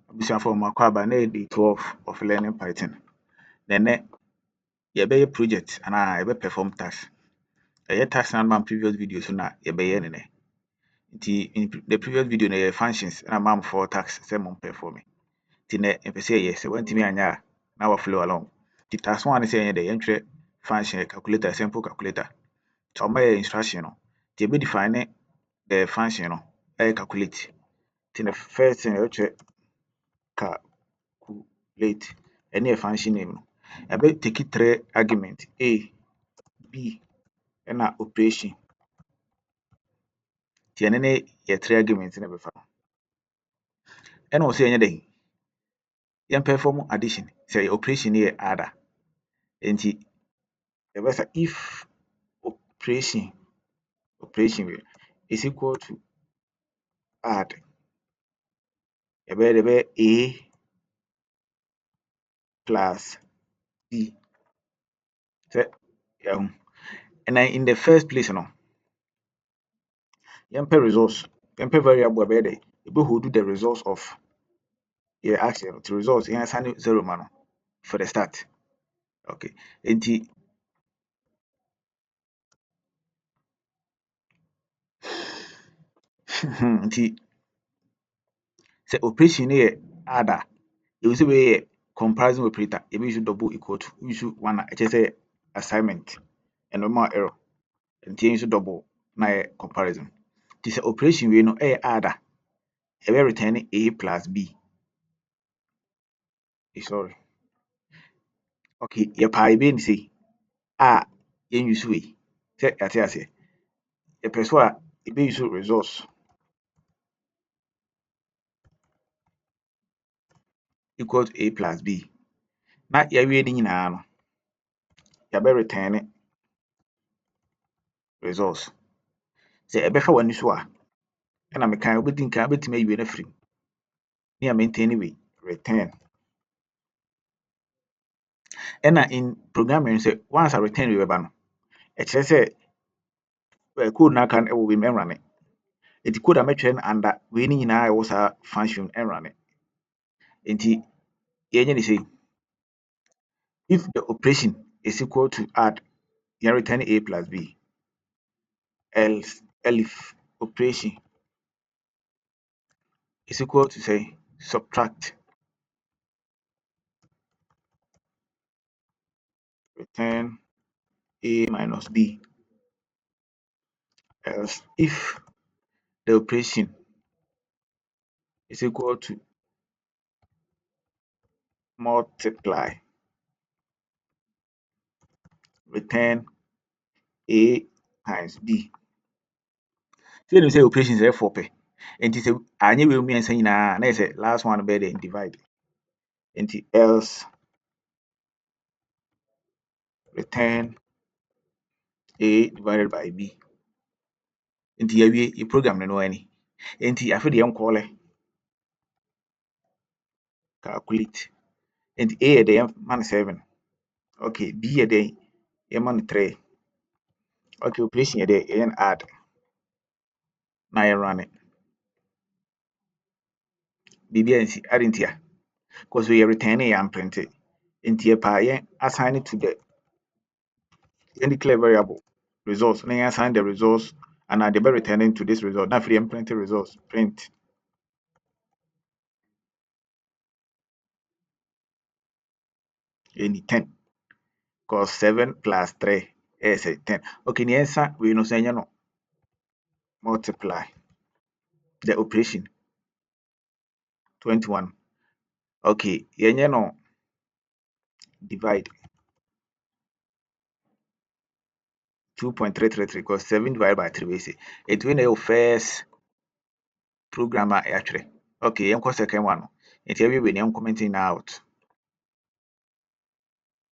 abusuafo makɔ aba na day 12 of learning Python. Nene yɛbɛyɛ project ana yɛbɛ perform task. Ɛyɛ task na mam previous video so na yɛbɛyɛ nene. Nti in the previous video na yɛ functions na mam for task sɛ mom perform. Nti na mpɛ sɛ yɛ sɛ wantimi anya a na wa follow along. Nti task 1 ne sɛ yɛnyɛ dɛ yɛntwerɛ function calculator simple calculator. Nti ɔma yɛ instruction no. Nti yɛbɛ define the function no ɛyɛ calculate. Nti the first thing yɛtwerɛ calculate ɛne yɛ function name no. Yɛbɛ take 3 argument a, b ɛna operation. Nti ɛne ne yɛ 3 argument na bɛfa. Ɛna ɔsɛ yɛnyɛ dɛ yɛn perform addition sɛ yɛ operation ne yɛ add a. Nti yɛbɛsa if operation is equal to add. Yɛbɛyɛ a plus b. Sɛ yɛho. And then in the first place no, yɛmpɛ results. Yɛmpɛ variable ɛbɛyɛ dɛ yɛbɛhold the results of yɛ action. The results yɛn assign 0 ma no for the start. Okay. Nti nti sɛ operation ne yɛ add a, yɛwɔ sɛ wei yɛ comparison operator. Yɛbɛ use double equal to use 1 a ɛkyerɛ sɛ assignment and normal error. Nti use double na yɛ comparison. Nti sɛ operation wei no ɛyɛ add a, yɛbɛ return a plus b. Sorry. Okay, yɛpaa yɛbɛyɛ ne sɛ a yɛn use wei sɛ yɛate aseɛ. Yɛpɛ so a yɛbɛ use results equal to a plus b. Na yɛawie ne nyinaa no, yɛbɛ return results. Sɛ ɛbɛfa w'ani so a, ɛna mekan wobɛdi nkan wobɛtumi ayi wei no afiri mu. Ne a maintain wei return. Ɛna in programming sɛ once a return wei bɛba no, ɛkyerɛ sɛ code no aka no ɛwɔ wei mu ɛnrane. Nti code a mɛtwerɛ no under wei ne nyinaa ɛwɔ saa function ɛnrane. Nti yɛnyɛ ne sɛ if the operation is equal to add, yɛn return a plus b. Else if operation is equal to say subtract, return a minus b. Else if the operation is equal to multiply, return a times b. So you say operations are 4 pɛ. Nti sɛ anyɛ wei mmiɛnsa nyinaa na yɛ sɛ last one bɛyɛ dɛ divide. Nti else return a divided by b. Nti yɛawie yɛ program no ani. Nti afei de yɛnkɔɔlɛ calculate. Nti a yɛ dɛ yɛma no 7. Okay, b yɛ dɛ yɛma no 3. Okay, operation yɛ dɛ yɛyɛ no add na yɛrun it. Biribi ansi ade nti a because we return yɛ amprint. Nti yɛpaa yɛn assign it to the yɛn declare variable results na yɛn assign the results and they be returning to this result. Na afei yɛn print results print. Yɛni 10 because 7 plus 3 is 10. Okay, ne yɛnsa wei no so yɛnyɛ no multiply the operation 21. Okay, yɛnyɛ no divide 2.333 because 7 divided by 3 we say it will your first program a yɛatwerɛ. Okay, yɛnkɔ second one no. Nti yɛwie wei no yɛn commenting out.